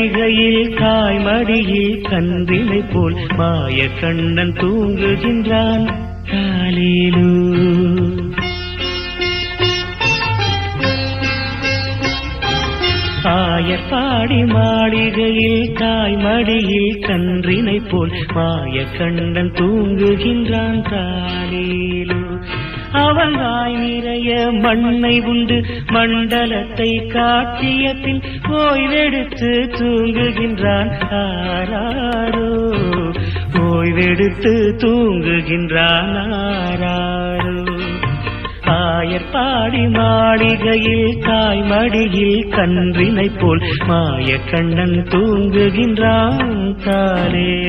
மாளிகையில் தாய்மடியில் கன்றினை போல் மாய கண்ணன் தூங்குகின்றான் காலேலு. ஆயப்பாடி மாளிகையில் தாய்மடியில் கன்றினை போல் மாய கண்ணன் தூங்குகின்றான் காலேலு. அவன் வாய் நிறைய மண்ணை உண்டு மண்டலத்தை காட்டிய பின் ஓய்வெடுத்து தூங்குகின்றான் ஆராரோ. ஓய்வெடுத்து தூங்குகின்றான் ஆராரோ. ஆயர்பாடி மாளிகையில் தாய்மடியில் கன்றினை போல் மாய கண்ணன் தூங்குகின்றான் காலே.